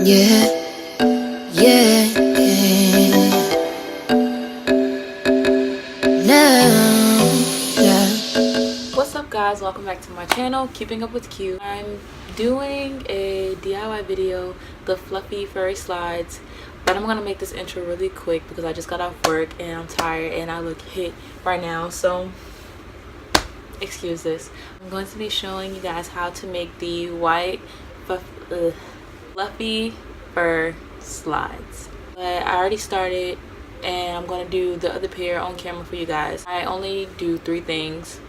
Yeah, yeah, yeah. Now, yeah. What's up guys, welcome back to my channel, Keeping Up with Q. I'm doing a DIY video, the fluffy furry slides, but I'm gonna make this intro really quick because I just got off work and I'm tired and I look hit right now, so excuse this. I'm going to be showing you guys how to make the white fluffy fur slides. But I already started and I'm going to do the other pair on camera for you guys. I only do 3 things.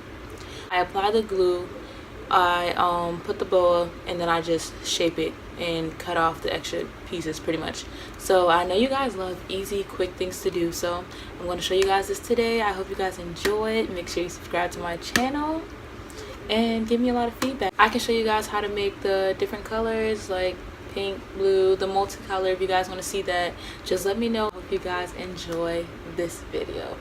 I apply the glue, I put the boa, and then I just shape it and cut off the extra pieces pretty much. So I know you guys love easy, quick things to do, so I'm going to show you guys this today. I hope you guys enjoy it. Make sure you subscribe to my channel and give me a lot of feedback. I can show you guys how to make the different colors like pink, blue, the multicolor. If you guys want to see that, just let me know. Hope you guys enjoy this video.